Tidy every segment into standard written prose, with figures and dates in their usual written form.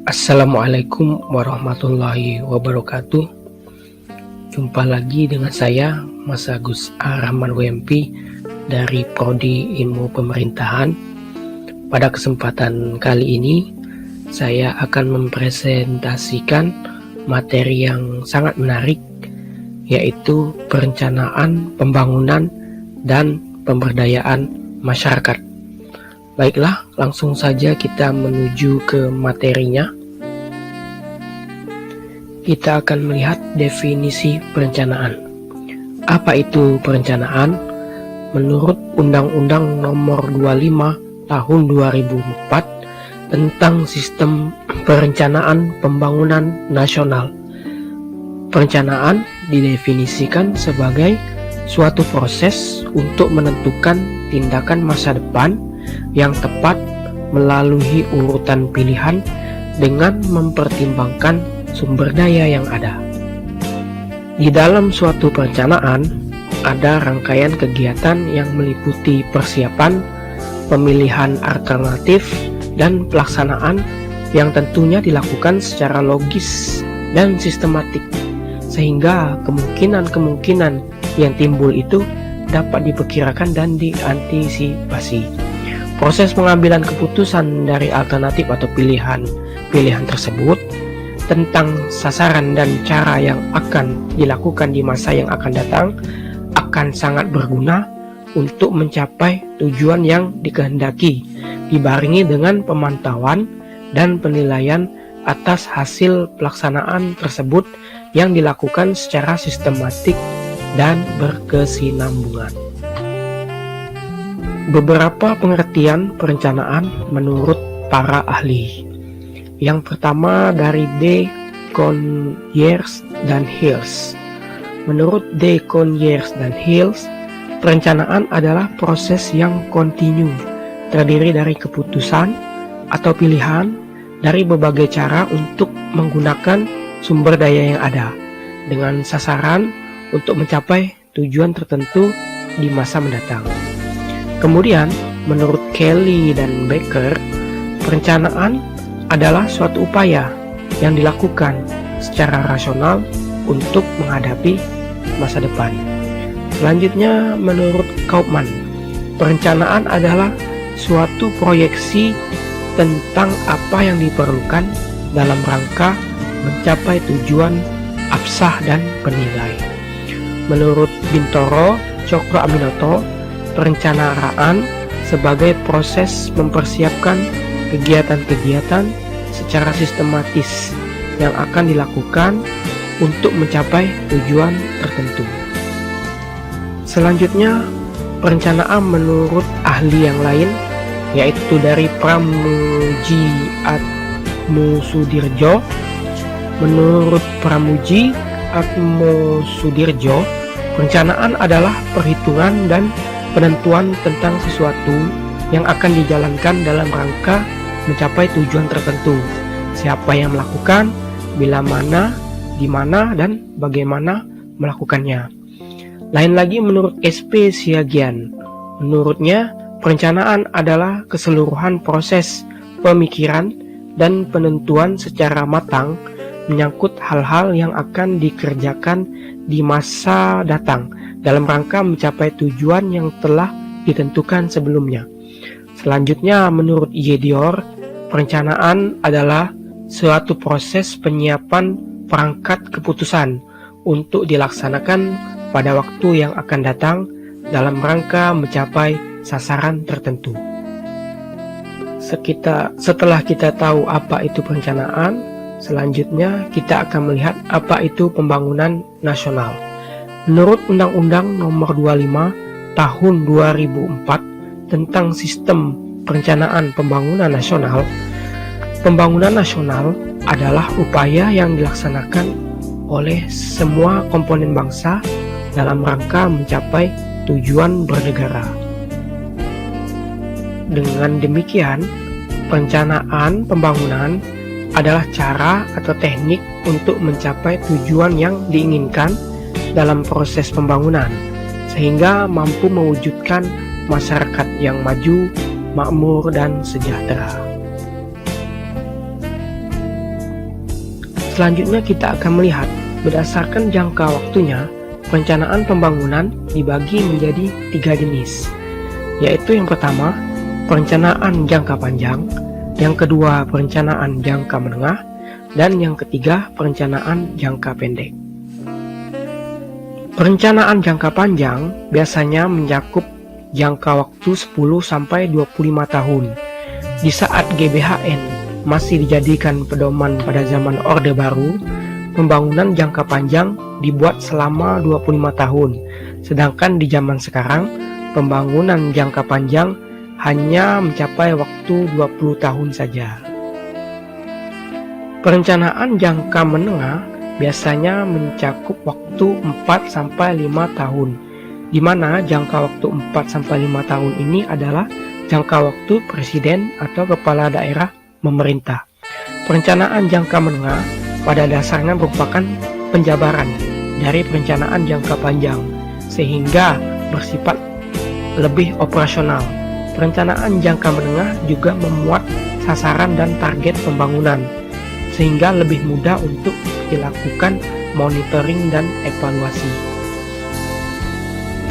Assalamualaikum warahmatullahi wabarakatuh. Jumpa lagi dengan saya, Mas Agus Rahman WMP dari Prodi Ilmu Pemerintahan. Pada kesempatan kali ini, saya akan mempresentasikan materi yang sangat menarik, yaitu perencanaan, pembangunan, dan pemberdayaan masyarakat. Baiklah, langsung saja kita menuju ke materinya. Kita akan melihat definisi perencanaan. Apa itu perencanaan? Menurut Undang-Undang Nomor 25 Tahun 2004 tentang Sistem Perencanaan Pembangunan Nasional, perencanaan didefinisikan sebagai suatu proses untuk menentukan tindakan masa depan yang tepat melalui urutan pilihan dengan mempertimbangkan sumber daya yang ada. Di dalam suatu perencanaan, ada rangkaian kegiatan yang meliputi persiapan, pemilihan alternatif, dan pelaksanaan yang tentunya dilakukan secara logis dan sistematik, sehingga kemungkinan-kemungkinan yang timbul itu dapat diperkirakan dan diantisipasi. Proses pengambilan keputusan dari alternatif atau pilihan tersebut tentang sasaran dan cara yang akan dilakukan di masa yang akan datang akan sangat berguna untuk mencapai tujuan yang dikehendaki, dibarengi dengan pemantauan dan penilaian atas hasil pelaksanaan tersebut yang dilakukan secara sistematik dan berkesinambungan. Beberapa pengertian perencanaan menurut para ahli. Yang pertama dari De Conyers dan Hills. Menurut De Conyers dan Hills, perencanaan adalah proses yang kontinu, terdiri dari keputusan atau pilihan dari berbagai cara untuk menggunakan sumber daya yang ada, dengan sasaran untuk mencapai tujuan tertentu di masa mendatang. Kemudian, menurut Kelly dan Becker, perencanaan adalah suatu upaya yang dilakukan secara rasional untuk menghadapi masa depan. Selanjutnya, menurut Kaufman, perencanaan adalah suatu proyeksi tentang apa yang diperlukan dalam rangka mencapai tujuan absah dan penilai. Menurut Bintoro Cokroaminoto, perencanaan sebagai proses mempersiapkan kegiatan-kegiatan secara sistematis yang akan dilakukan untuk mencapai tujuan tertentu. Selanjutnya, perencanaan menurut ahli yang lain, yaitu dari Pramuji Atmosudirjo. Menurut Pramuji Atmosudirjo, perencanaan adalah perhitungan dan penentuan tentang sesuatu yang akan dijalankan dalam rangka mencapai tujuan tertentu. Siapa yang melakukan, bila mana, di mana, dan bagaimana melakukannya. Lain lagi menurut SP Siagian. Menurutnya, perencanaan adalah keseluruhan proses pemikiran dan penentuan secara matang menyangkut hal-hal yang akan dikerjakan di masa datang dalam rangka mencapai tujuan yang telah ditentukan sebelumnya. Selanjutnya, menurut Yedior, perencanaan adalah suatu proses penyiapan perangkat keputusan untuk dilaksanakan pada waktu yang akan datang dalam rangka mencapai sasaran tertentu. Setelah kita tahu apa itu perencanaan, selanjutnya kita akan melihat apa itu pembangunan nasional. Menurut Undang-Undang Nomor 25 Tahun 2004 tentang Sistem Perencanaan Pembangunan Nasional, pembangunan nasional adalah upaya yang dilaksanakan oleh semua komponen bangsa dalam rangka mencapai tujuan bernegara. Dengan demikian, perencanaan pembangunan adalah cara atau teknik untuk mencapai tujuan yang diinginkan dalam proses pembangunan, sehingga mampu mewujudkan masyarakat yang maju, makmur, dan sejahtera. Selanjutnya kita akan melihat berdasarkan jangka waktunya, perencanaan pembangunan dibagi menjadi 3 jenis, yaitu yang pertama, perencanaan jangka panjang, yang kedua, perencanaan jangka menengah, dan yang ketiga, perencanaan jangka pendek. Perencanaan jangka panjang biasanya mencakup jangka waktu 10-25 tahun. Di saat GBHN masih dijadikan pedoman pada zaman Orde Baru, pembangunan jangka panjang dibuat selama 25 tahun. Sedangkan di zaman sekarang, pembangunan jangka panjang hanya mencapai waktu 20 tahun saja. Perencanaan jangka menengah biasanya mencakup waktu 4-5 tahun, di mana jangka waktu 4-5 tahun ini adalah jangka waktu presiden atau kepala daerah memerintah. Perencanaan jangka menengah pada dasarnya merupakan penjabaran dari perencanaan jangka panjang, sehingga bersifat lebih operasional. Perencanaan jangka menengah juga memuat sasaran dan target pembangunan, sehingga lebih mudah untuk dilakukan monitoring dan evaluasi.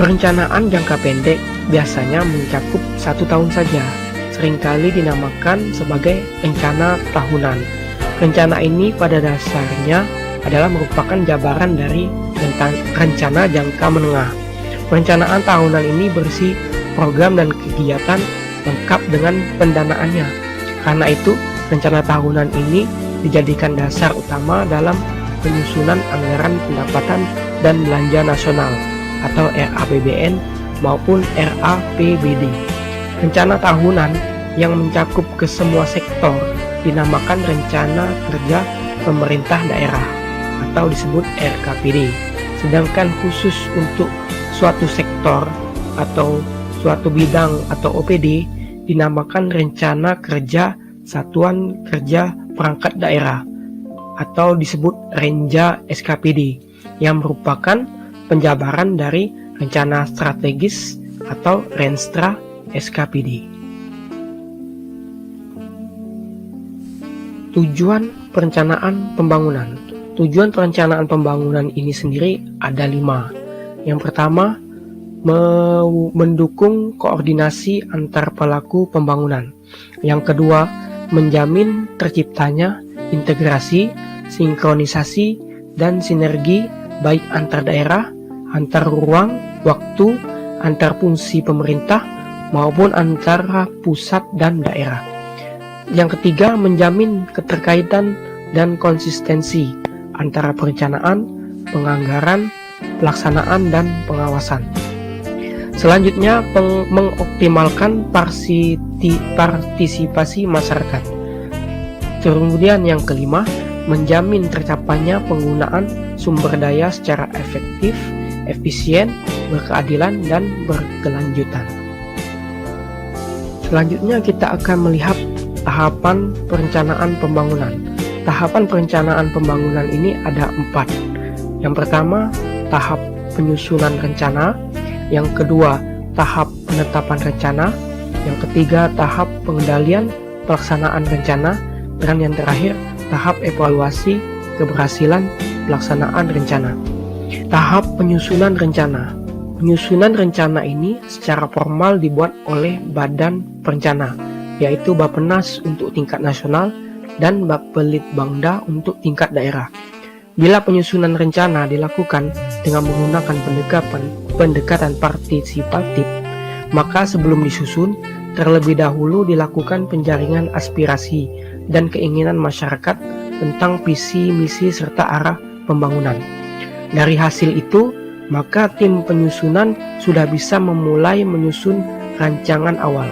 Perencanaan jangka pendek biasanya mencakup 1 tahun saja, seringkali dinamakan sebagai rencana tahunan. Rencana ini pada dasarnya adalah merupakan jabaran dari rencana jangka menengah. Perencanaan tahunan ini berisi program dan kegiatan lengkap dengan pendanaannya. Karena itu, rencana tahunan ini dijadikan dasar utama dalam penyusunan anggaran pendapatan dan belanja nasional atau RAPBN maupun RAPBD. Rencana tahunan yang mencakup ke semua sektor dinamakan Rencana Kerja Pemerintah Daerah atau disebut RKPD. Sedangkan khusus untuk suatu sektor atau suatu bidang atau OPD dinamakan Rencana Kerja Satuan Kerja Perangkat Daerah atau disebut Renja SKPD, yang merupakan penjabaran dari rencana strategis atau Renstra SKPD. Tujuan perencanaan pembangunan. Tujuan perencanaan pembangunan ini sendiri ada 5. Yang pertama, mendukung koordinasi antar pelaku pembangunan. Yang kedua, menjamin terciptanya integrasi, sinkronisasi, dan sinergi baik antar daerah, antar ruang, waktu, antar fungsi pemerintah, maupun antara pusat dan daerah. Yang ketiga, menjamin keterkaitan dan konsistensi antara perencanaan, penganggaran, pelaksanaan, dan pengawasan. Selanjutnya, mengoptimalkan partisipasi masyarakat. Kemudian yang kelima, menjamin tercapainya penggunaan sumber daya secara efektif, efisien, berkeadilan, dan berkelanjutan. Selanjutnya kita akan melihat tahapan perencanaan pembangunan. Tahapan perencanaan pembangunan ini ada 4. Yang pertama, tahap penyusunan rencana. Yang kedua, tahap penetapan rencana. Yang ketiga, tahap pengendalian pelaksanaan rencana. Dan yang terakhir, tahap evaluasi keberhasilan pelaksanaan rencana. Tahap penyusunan rencana. Penyusunan rencana ini secara formal dibuat oleh Badan Perencana, yaitu Bappenas untuk tingkat nasional dan Bapelitbangda untuk tingkat daerah. Bila penyusunan rencana dilakukan dengan menggunakan pendekatan partisipatif, maka sebelum disusun, terlebih dahulu dilakukan penjaringan aspirasi dan keinginan masyarakat tentang visi, misi, serta arah pembangunan. Dari hasil itu, maka tim penyusunan sudah bisa memulai menyusun rancangan awal.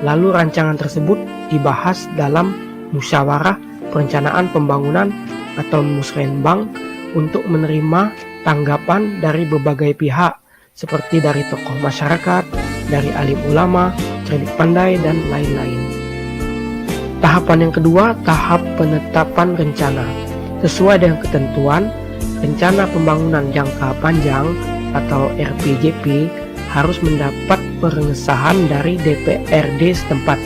Lalu rancangan tersebut dibahas dalam musyawarah perencanaan pembangunan atau musrenbang untuk menerima tanggapan dari berbagai pihak seperti dari tokoh masyarakat, dari alim ulama, cerdik pandai, dan lain-lain. Tahapan yang kedua, tahap penetapan rencana. Sesuai dengan ketentuan, rencana pembangunan jangka panjang atau RPJP harus mendapat pengesahan dari DPRD setempat.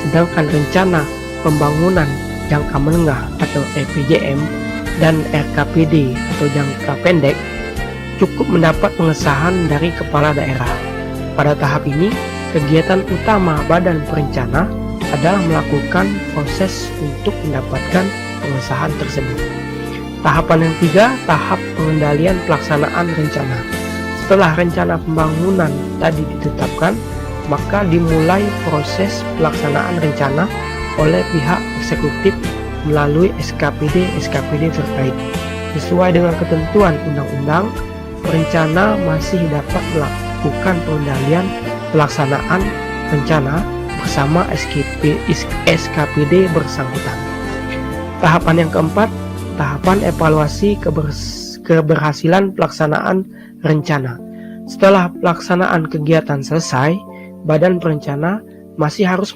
Sedangkan rencana pembangunan jangka menengah atau RPJM dan RKPD atau jangka pendek cukup mendapat pengesahan dari kepala daerah. Pada tahap ini, kegiatan utama Badan Perencana adalah melakukan proses untuk mendapatkan pengesahan tersebut. Tahapan yang ketiga, tahap pengendalian pelaksanaan rencana. Setelah rencana pembangunan tadi ditetapkan, maka dimulai proses pelaksanaan rencana oleh pihak eksekutif melalui SKPD terkait. Sesuai dengan ketentuan undang-undang, perencana masih dapat melakukan pengendalian pelaksanaan rencana bersama SKPD bersangkutan. Tahapan yang keempat, tahapan evaluasi keberhasilan pelaksanaan rencana. Setelah pelaksanaan kegiatan selesai, Badan Perencana masih harus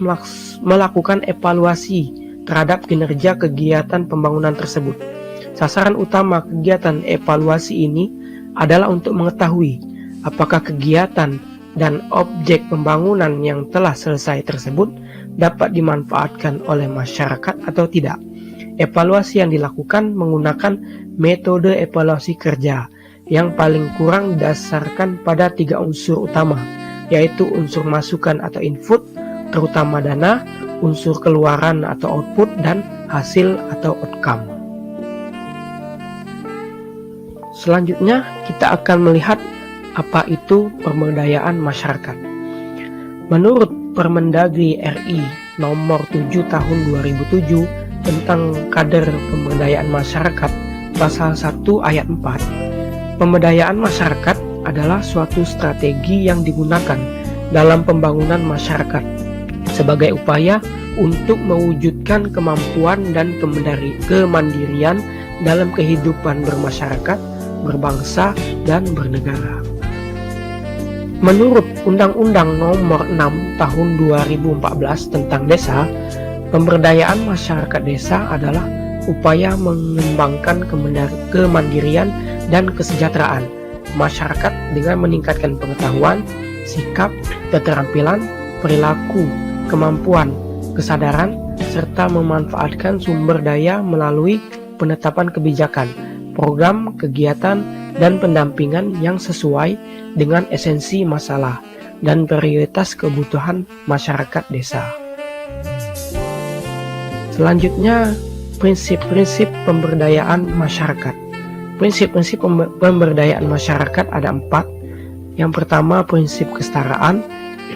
melakukan evaluasi terhadap kinerja kegiatan pembangunan tersebut. Sasaran utama kegiatan evaluasi ini adalah untuk mengetahui apakah kegiatan dan objek pembangunan yang telah selesai tersebut dapat dimanfaatkan oleh masyarakat atau tidak. Evaluasi yang dilakukan menggunakan metode evaluasi kerja yang paling kurang didasarkan pada 3 unsur utama, yaitu unsur masukan atau input, terutama dana, unsur keluaran atau output, dan hasil atau outcome. Selanjutnya, kita akan melihat apa itu pemberdayaan masyarakat. Menurut Permendagri RI nomor 7 tahun 2007 tentang kader pemberdayaan masyarakat pasal 1 ayat 4, pemberdayaan masyarakat adalah suatu strategi yang digunakan dalam pembangunan masyarakat sebagai upaya untuk mewujudkan kemampuan dan kemandirian dalam kehidupan bermasyarakat, berbangsa, dan bernegara. Menurut Undang-Undang Nomor 6 Tahun 2014 tentang Desa, pemberdayaan masyarakat desa adalah upaya mengembangkan kemandirian dan kesejahteraan masyarakat dengan meningkatkan pengetahuan, sikap, keterampilan, perilaku, kemampuan, kesadaran, serta memanfaatkan sumber daya melalui penetapan kebijakan, program, kegiatan, dan pendampingan yang sesuai dengan esensi masalah dan prioritas kebutuhan masyarakat desa. Selanjutnya, prinsip-prinsip pemberdayaan masyarakat. Prinsip-prinsip pemberdayaan masyarakat ada 4. Yang pertama, prinsip kesetaraan.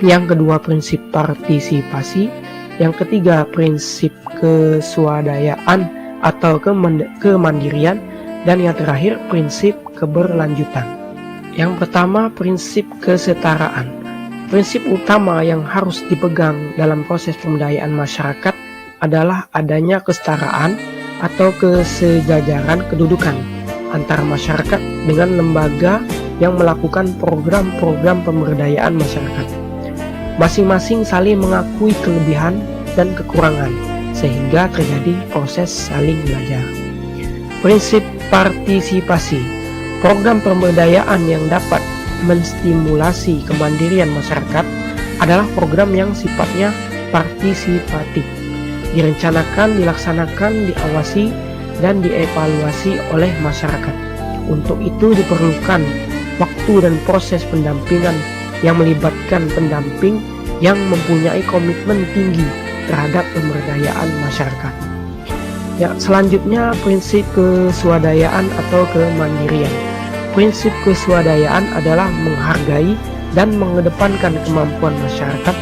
Yang kedua, prinsip partisipasi. Yang ketiga, prinsip keswadayaan atau kemandirian. Dan yang terakhir, prinsip keberlanjutan. Yang pertama, prinsip kesetaraan. Prinsip utama yang harus dipegang dalam proses pemberdayaan masyarakat adalah adanya kesetaraan atau kesejajaran kedudukan antara masyarakat dengan lembaga yang melakukan program-program pemberdayaan masyarakat. Masing-masing saling mengakui kelebihan dan kekurangan sehingga terjadi proses saling belajar. Prinsip partisipasi. Program pemberdayaan yang dapat menstimulasi kemandirian masyarakat adalah program yang sifatnya partisipatif, direncanakan, dilaksanakan, diawasi, dan dievaluasi oleh masyarakat. Untuk itu diperlukan waktu dan proses pendampingan yang melibatkan pendamping yang mempunyai komitmen tinggi terhadap pemberdayaan masyarakat. Selanjutnya, prinsip keswadayaan atau kemandirian. Prinsip keswadayaan adalah menghargai dan mengedepankan kemampuan masyarakat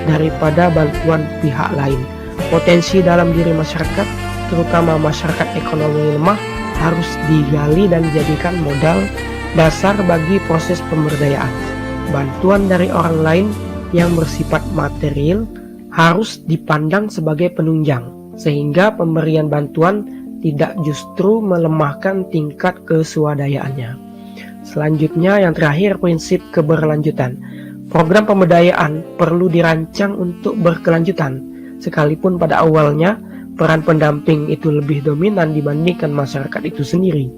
daripada bantuan pihak lain. Potensi dalam diri masyarakat, terutama masyarakat ekonomi lemah, harus digali dan dijadikan modal dasar bagi proses pemberdayaan. Bantuan dari orang lain yang bersifat material harus dipandang sebagai penunjang, sehingga pemberian bantuan tidak justru melemahkan tingkat keswadayaannya. Selanjutnya, yang terakhir, prinsip keberlanjutan. Program pemberdayaan perlu dirancang untuk berkelanjutan, sekalipun pada awalnya peran pendamping itu lebih dominan dibandingkan masyarakat itu sendiri.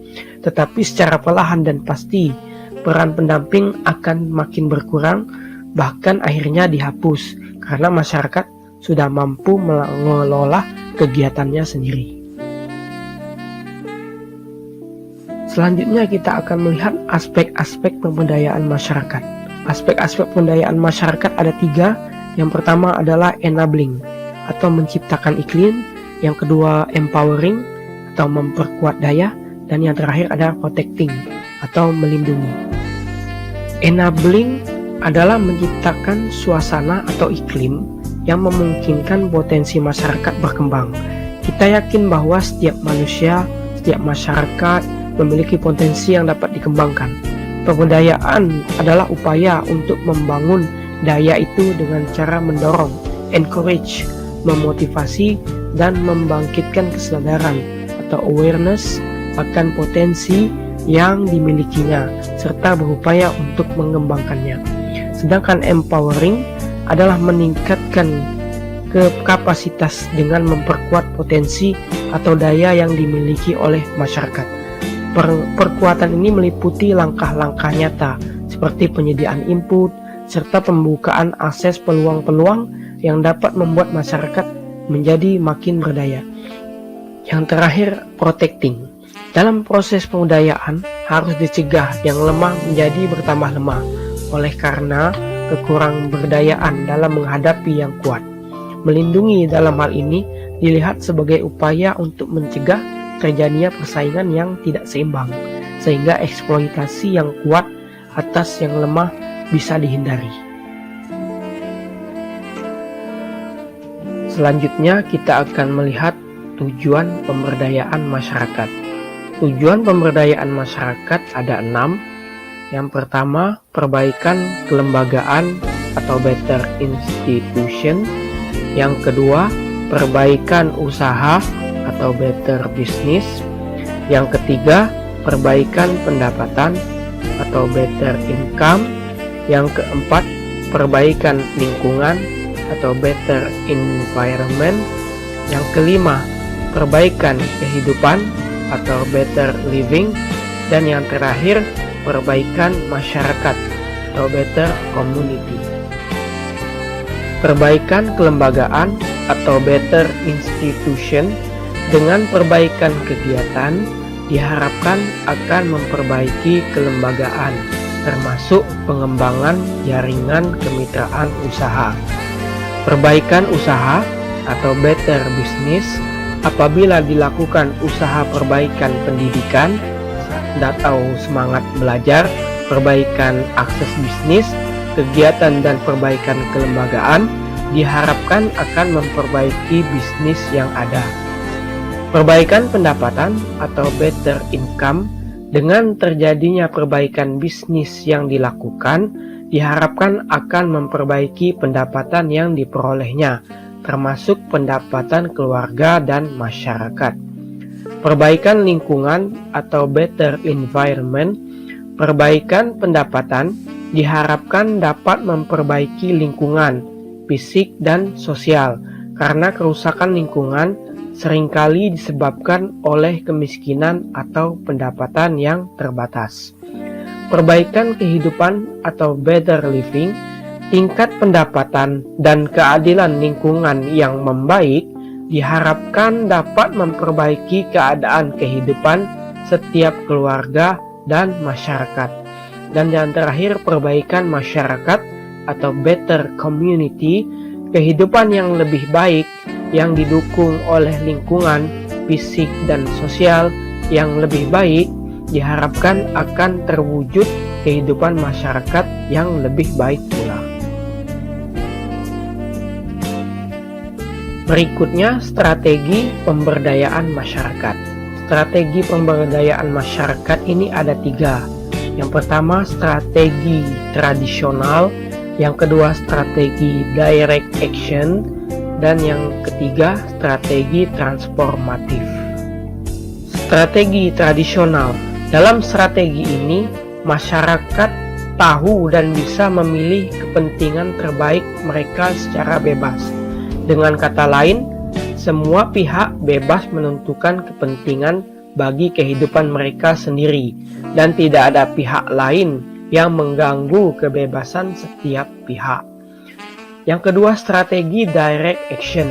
Tetapi secara perlahan dan pasti, peran pendamping akan makin berkurang, bahkan akhirnya dihapus, karena masyarakat sudah mampu mengelola kegiatannya sendiri. Selanjutnya kita akan melihat aspek-aspek pemberdayaan masyarakat. Aspek-aspek pemberdayaan masyarakat ada 3. Yang pertama adalah enabling atau menciptakan iklim. Yang kedua empowering atau memperkuat daya. Dan yang terakhir adalah protecting atau melindungi. Enabling adalah menciptakan suasana atau iklim yang memungkinkan potensi masyarakat berkembang. Kita yakin bahwa setiap manusia, setiap masyarakat memiliki potensi yang dapat dikembangkan. Pemberdayaan adalah upaya untuk membangun daya itu dengan cara mendorong, encourage, memotivasi, dan membangkitkan kesadaran atau awareness akan potensi yang dimilikinya serta berupaya untuk mengembangkannya. Sedangkan empowering adalah meningkatkan kapasitas dengan memperkuat potensi atau daya yang dimiliki oleh masyarakat. Perkuatan ini meliputi langkah-langkah nyata seperti penyediaan input serta pembukaan akses peluang-peluang yang dapat membuat masyarakat menjadi makin berdaya. Yang terakhir, protecting. Dalam proses pemberdayaan harus dicegah yang lemah menjadi bertambah lemah oleh karena kekurang berdayaan dalam menghadapi yang kuat. Melindungi dalam hal ini dilihat sebagai upaya untuk mencegah terjadinya persaingan yang tidak seimbang, sehingga eksploitasi yang kuat atas yang lemah bisa dihindari. Selanjutnya kita akan melihat tujuan pemberdayaan masyarakat. Tujuan pemberdayaan masyarakat ada 6. Yang pertama, perbaikan kelembagaan atau better institution. Yang kedua, perbaikan usaha atau better business. Yang ketiga, perbaikan pendapatan atau better income. Yang keempat, perbaikan lingkungan atau better environment. Yang kelima, perbaikan kehidupan atau better living. Dan yang terakhir, perbaikan masyarakat atau better community. Perbaikan kelembagaan atau better institution. Dengan perbaikan kegiatan diharapkan akan memperbaiki kelembagaan, termasuk pengembangan jaringan kemitraan usaha. Perbaikan usaha atau better business apabila dilakukan usaha perbaikan pendidikan atau semangat belajar, perbaikan akses bisnis, kegiatan dan perbaikan kelembagaan diharapkan akan memperbaiki bisnis yang ada. Perbaikan pendapatan atau better income, dengan terjadinya perbaikan bisnis yang dilakukan diharapkan akan memperbaiki pendapatan yang diperolehnya, termasuk pendapatan keluarga dan masyarakat. Perbaikan lingkungan atau better environment, perbaikan pendapatan diharapkan dapat memperbaiki lingkungan, fisik dan sosial, karena kerusakan lingkungan seringkali disebabkan oleh kemiskinan atau pendapatan yang terbatas. Perbaikan kehidupan atau better living, tingkat pendapatan dan keadilan lingkungan yang membaik diharapkan dapat memperbaiki keadaan kehidupan setiap keluarga dan masyarakat. Dan yang terakhir, perbaikan masyarakat atau better community, kehidupan yang lebih baik yang didukung oleh lingkungan, fisik dan sosial yang lebih baik diharapkan akan terwujud kehidupan masyarakat yang lebih baik pula. Berikutnya, strategi pemberdayaan masyarakat. Strategi pemberdayaan masyarakat ini ada 3. Yang pertama, strategi tradisional. Yang kedua, strategi direct action. Dan yang ketiga, strategi transformatif. Strategi tradisional. Dalam strategi ini, masyarakat tahu dan bisa memilih kepentingan terbaik mereka secara bebas. Dengan kata lain, semua pihak bebas menentukan kepentingan bagi kehidupan mereka sendiri dan tidak ada pihak lain yang mengganggu kebebasan setiap pihak. Yang kedua, strategi direct action.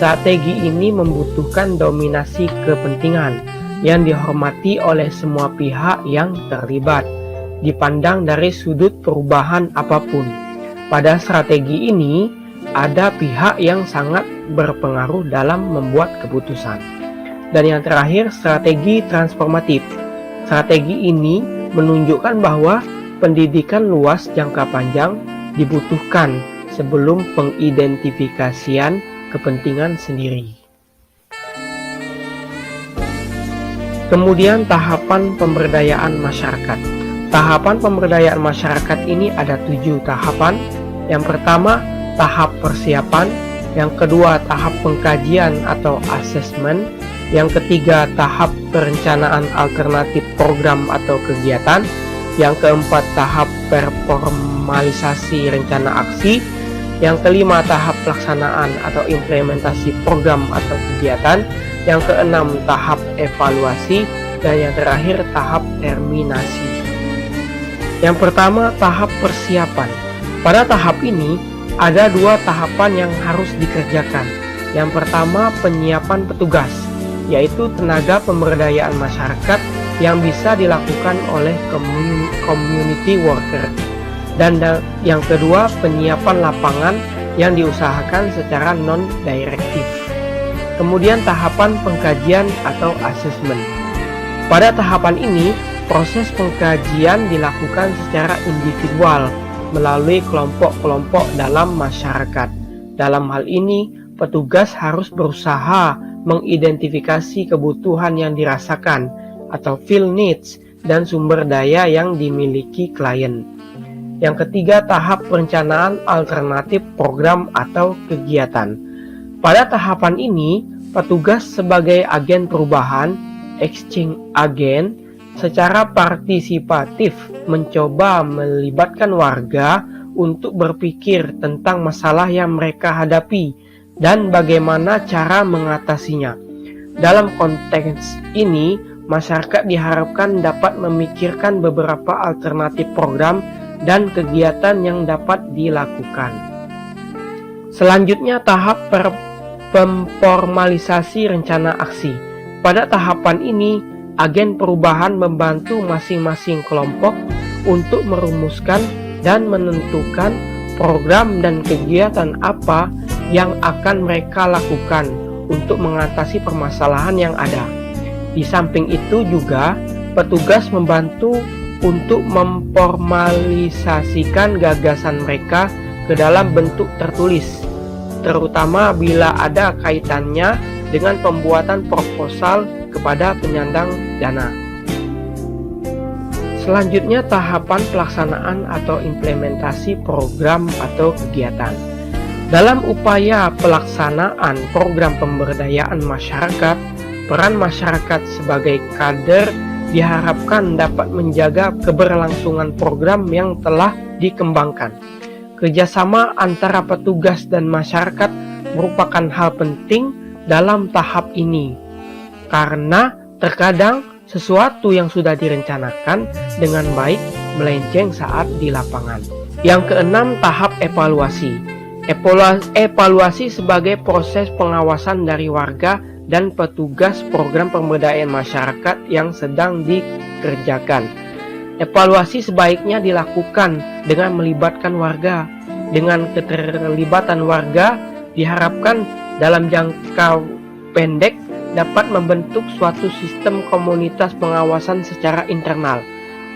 Strategi ini membutuhkan dominasi kepentingan. yang dihormati oleh semua pihak yang terlibat, dipandang dari sudut perubahan apapun. Pada strategi ini, ada pihak yang sangat berpengaruh dalam membuat keputusan. Dan yang terakhir, strategi transformatif. Strategi ini menunjukkan bahwa pendidikan luas jangka panjang dibutuhkan sebelum pengidentifikasian kepentingan sendiri. Kemudian tahapan pemberdayaan masyarakat. Tahapan pemberdayaan masyarakat ini ada 7 tahapan. Yang pertama, tahap persiapan. Yang kedua, tahap pengkajian atau assessment. Yang ketiga, tahap perencanaan alternatif program atau kegiatan. Yang keempat, tahap performalisasi rencana aksi. Yang kelima, tahap pelaksanaan atau implementasi program atau kegiatan. Yang keenam, tahap evaluasi. Dan yang terakhir, tahap terminasi. Yang pertama, tahap persiapan. Pada tahap ini, ada 2 tahapan yang harus dikerjakan. Yang pertama, penyiapan petugas, yaitu tenaga pemberdayaan masyarakat yang bisa dilakukan oleh community worker. Dan yang kedua, penyiapan lapangan yang diusahakan secara non-direktif. Kemudian tahapan pengkajian atau assessment. Pada tahapan ini, proses pengkajian dilakukan secara individual melalui kelompok-kelompok dalam masyarakat. Dalam hal ini, petugas harus berusaha mengidentifikasi kebutuhan yang dirasakan atau feel needs dan sumber daya yang dimiliki klien. Yang ketiga, tahap perencanaan alternatif program atau kegiatan. Pada tahapan ini, petugas sebagai agen perubahan, exchange agent, secara partisipatif mencoba melibatkan warga untuk berpikir tentang masalah yang mereka hadapi dan bagaimana cara mengatasinya. Dalam konteks ini, masyarakat diharapkan dapat memikirkan beberapa alternatif program dan kegiatan yang dapat dilakukan. Selanjutnya, tahap pemformalisasi rencana aksi. Pada tahapan ini, agen perubahan membantu masing-masing kelompok untuk merumuskan dan menentukan program dan kegiatan apa yang akan mereka lakukan untuk mengatasi permasalahan yang ada. Di samping itu juga, petugas membantu untuk memformalisasikan gagasan mereka ke dalam bentuk tertulis, terutama bila ada kaitannya dengan pembuatan proposal kepada penyandang dana. Selanjutnya, tahapan pelaksanaan atau implementasi program atau kegiatan. Dalam upaya pelaksanaan program pemberdayaan masyarakat, peran masyarakat sebagai kader diharapkan dapat menjaga keberlangsungan program yang telah dikembangkan. Kerjasama antara petugas dan masyarakat merupakan hal penting dalam tahap ini, karena terkadang sesuatu yang sudah direncanakan dengan baik melenceng saat di lapangan. Yang keenam, tahap evaluasi. Evaluasi sebagai proses pengawasan dari warga dan petugas program pemberdayaan masyarakat yang sedang dikerjakan. Evaluasi sebaiknya dilakukan dengan melibatkan warga. Dengan keterlibatan warga diharapkan dalam jangka pendek dapat membentuk suatu sistem komunitas pengawasan secara internal.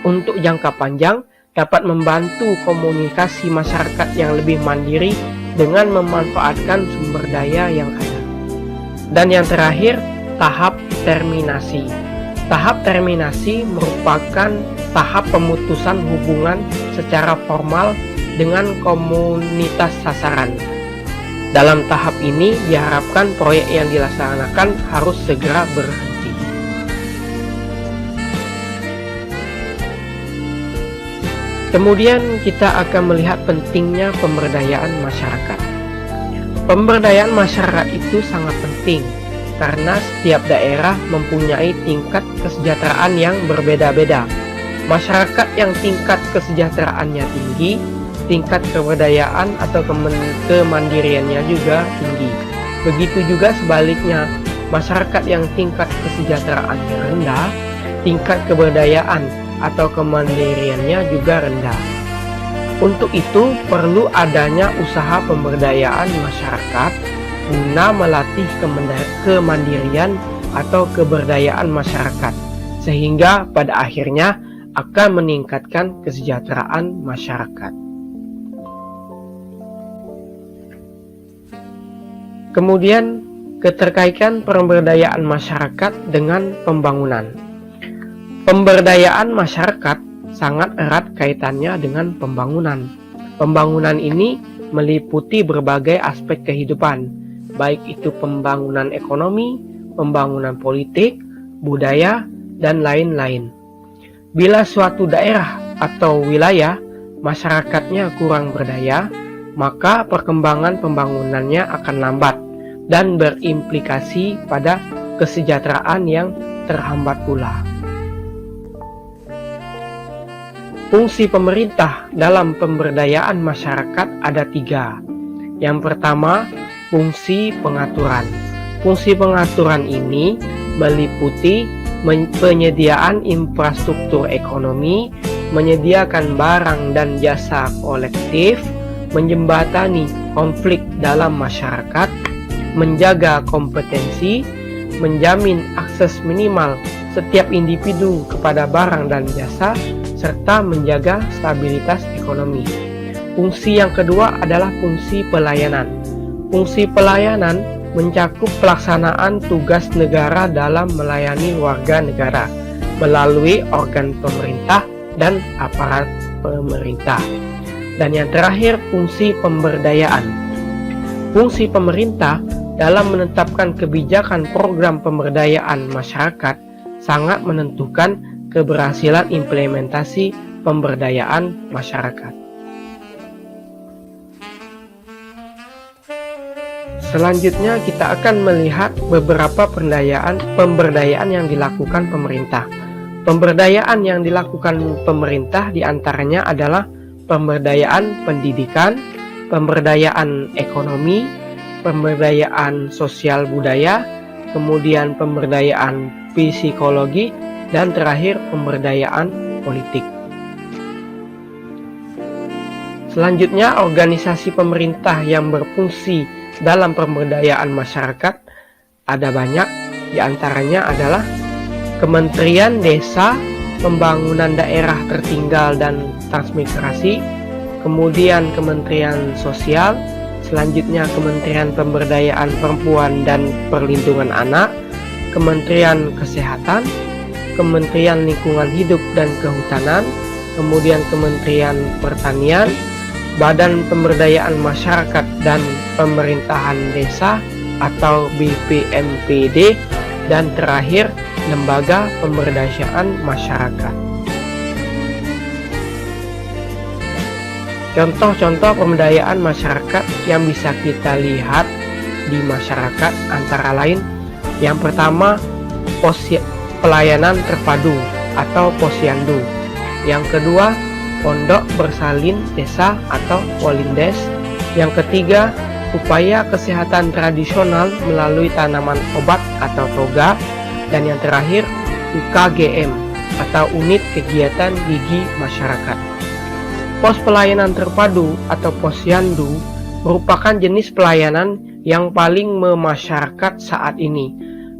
Untuk jangka panjang dapat membantu komunikasi masyarakat yang lebih mandiri dengan memanfaatkan sumber daya yang ada. Dan yang terakhir, tahap terminasi. Tahap terminasi merupakan tahap pemutusan hubungan secara formal dengan komunitas sasaran. Dalam tahap ini diharapkan proyek yang dilaksanakan harus segera berhenti. Kemudian kita akan melihat pentingnya pemberdayaan masyarakat. Pemberdayaan masyarakat itu sangat penting karena setiap daerah mempunyai tingkat kesejahteraan yang berbeda-beda. Masyarakat yang tingkat kesejahteraannya tinggi, tingkat keberdayaan atau kemandiriannya juga tinggi. Begitu juga sebaliknya, Masyarakat yang tingkat kesejahteraannya rendah, tingkat keberdayaan atau kemandiriannya juga rendah. Untuk itu, perlu adanya usaha pemberdayaan masyarakat guna melatih kemandirian atau keberdayaan masyarakat, sehingga pada akhirnya akan meningkatkan kesejahteraan masyarakat. Kemudian, keterkaitan pemberdayaan masyarakat dengan pembangunan. Pemberdayaan masyarakat sangat erat kaitannya dengan pembangunan. Pembangunan ini meliputi berbagai aspek kehidupan, baik itu pembangunan ekonomi, pembangunan politik, budaya, dan lain-lain. Bila suatu daerah atau wilayah masyarakatnya kurang berdaya, maka perkembangan pembangunannya akan lambat dan berimplikasi pada kesejahteraan yang terhambat pula. Fungsi pemerintah dalam pemberdayaan masyarakat ada 3. Yang pertama, fungsi pengaturan. Fungsi pengaturan ini meliputi penyediaan infrastruktur ekonomi, menyediakan barang dan jasa kolektif, menjembatani konflik dalam masyarakat, menjaga kompetensi, menjamin akses minimal setiap individu kepada barang dan jasa, serta menjaga stabilitas ekonomi. Fungsi yang kedua adalah fungsi pelayanan. Fungsi pelayanan mencakup pelaksanaan tugas negara dalam melayani warga negara melalui organ pemerintah dan aparat pemerintah. Dan yang terakhir, fungsi pemberdayaan. Fungsi pemerintah dalam menetapkan kebijakan program pemberdayaan masyarakat sangat menentukan keberhasilan implementasi pemberdayaan masyarakat. Selanjutnya kita akan melihat beberapa pemberdayaan yang dilakukan pemerintah. Pemberdayaan yang dilakukan pemerintah diantaranya adalah pemberdayaan pendidikan, pemberdayaan ekonomi, pemberdayaan sosial budaya, kemudian pemberdayaan psikologi, dan terakhir pemberdayaan politik. Selanjutnya, organisasi pemerintah yang berfungsi dalam pemberdayaan masyarakat ada banyak, diantaranya adalah Kementerian Desa, Pembangunan Daerah Tertinggal dan Transmigrasi, kemudian Kementerian Sosial, selanjutnya Kementerian Pemberdayaan Perempuan dan Perlindungan Anak, Kementerian Kesehatan, Kementerian Lingkungan Hidup dan Kehutanan, kemudian Kementerian Pertanian, Badan Pemberdayaan Masyarakat dan Pemerintahan Desa atau BPMPD, dan terakhir Lembaga Pemberdayaan Masyarakat. Contoh-contoh pemberdayaan masyarakat yang bisa kita lihat di masyarakat antara lain, yang pertama, pelayanan terpadu atau posyandu. Yang kedua, pondok bersalin desa atau polindes. Yang ketiga, upaya kesehatan tradisional melalui tanaman obat atau toga. Dan yang terakhir, UKGM atau unit kegiatan gigi masyarakat. Pos pelayanan terpadu atau posyandu merupakan jenis pelayanan yang paling memasyarakat saat ini.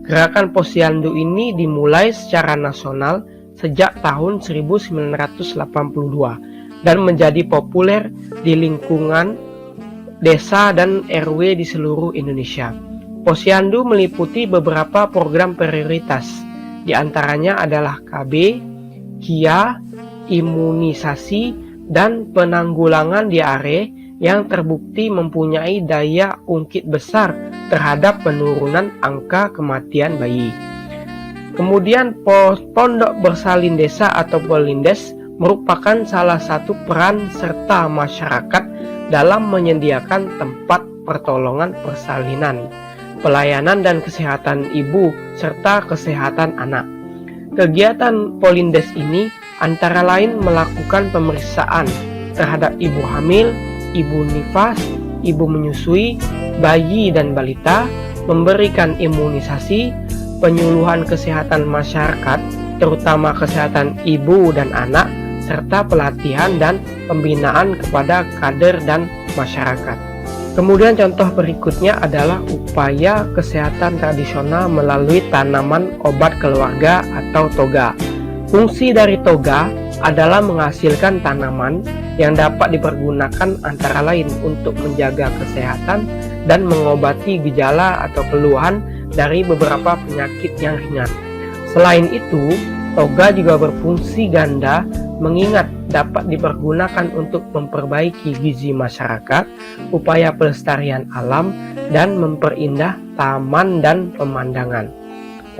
Gerakan posyandu ini dimulai secara nasional sejak tahun 1982 dan menjadi populer di lingkungan desa dan RW di seluruh Indonesia. Posyandu meliputi beberapa program prioritas, di antaranya adalah KB, KIA, imunisasi, dan penanggulangan diare yang terbukti mempunyai daya ungkit besar terhadap penurunan angka kematian bayi. Kemudian pondok bersalin desa atau polindes merupakan salah satu peran serta masyarakat dalam menyediakan tempat pertolongan persalinan, pelayanan dan kesehatan ibu serta kesehatan anak. Kegiatan polindes ini antara lain melakukan pemeriksaan terhadap ibu hamil, ibu nifas, ibu menyusui, bayi dan balita, memberikan imunisasi, penyuluhan kesehatan masyarakat, terutama kesehatan ibu dan anak, serta pelatihan dan pembinaan kepada kader dan masyarakat. Kemudian contoh berikutnya adalah upaya kesehatan tradisional melalui tanaman obat keluarga atau toga. Fungsi dari toga adalah menghasilkan tanaman yang dapat dipergunakan antara lain untuk menjaga kesehatan dan mengobati gejala atau keluhan dari beberapa penyakit yang ringan. Selain itu, toga juga berfungsi ganda mengingat dapat dipergunakan untuk memperbaiki gizi masyarakat, upaya pelestarian alam, dan memperindah taman dan pemandangan.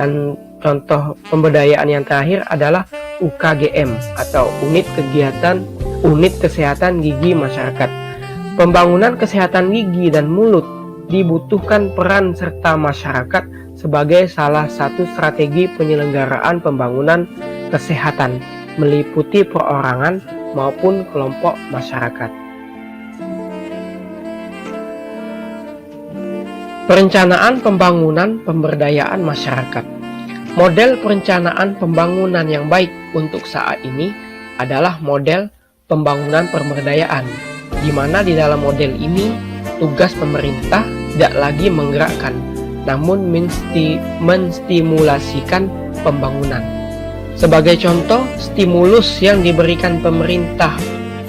Dan contoh pemberdayaan yang terakhir adalah UKGM atau Unit Kesehatan Gigi Masyarakat. Pembangunan kesehatan gigi dan mulut dibutuhkan peran serta masyarakat sebagai salah satu strategi penyelenggaraan pembangunan kesehatan, meliputi perorangan maupun kelompok masyarakat. Perencanaan pembangunan pemberdayaan masyarakat. Model perencanaan pembangunan yang baik untuk saat ini adalah model pembangunan pemberdayaan, di mana di dalam model ini tugas pemerintah tidak lagi menggerakkan, namun menstimulasikan pembangunan. Sebagai contoh, stimulus yang diberikan pemerintah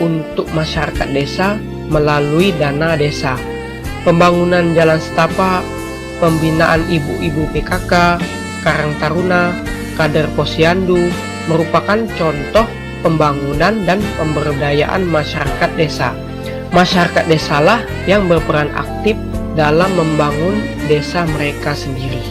untuk masyarakat desa melalui dana desa, pembangunan jalan setapak, pembinaan ibu-ibu PKK, Karang Taruna, kader posyandu merupakan contoh pembangunan dan pemberdayaan masyarakat desa. Masyarakat desalah yang berperan aktif dalam membangun desa mereka sendiri.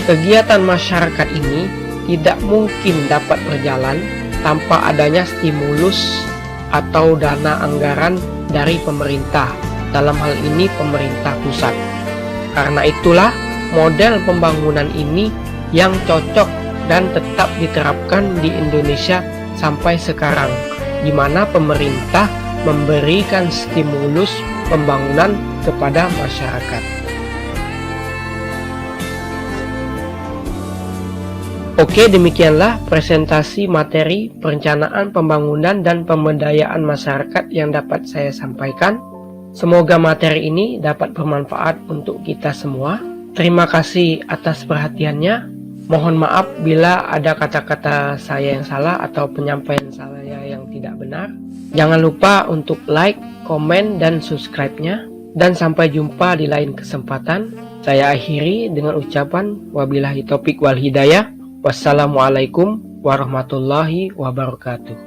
Kegiatan masyarakat ini tidak mungkin dapat berjalan tanpa adanya stimulus atau dana anggaran dari pemerintah, dalam hal ini pemerintah pusat. Karena itulah model pembangunan ini yang cocok dan tetap diterapkan di Indonesia sampai sekarang, di mana pemerintah memberikan stimulus pembangunan kepada masyarakat. Oke, demikianlah presentasi materi perencanaan pembangunan dan pemberdayaan masyarakat yang dapat saya sampaikan. Semoga materi ini dapat bermanfaat untuk kita semua. Terima kasih atas perhatiannya. Mohon maaf bila ada kata-kata saya yang salah atau penyampaian saya yang tidak benar. Jangan lupa untuk like, komen, dan subscribe-nya. Dan sampai jumpa di lain kesempatan. Saya akhiri dengan ucapan wabillahi taufiq wal hidayah. Wassalamualaikum warahmatullahi wabarakatuh.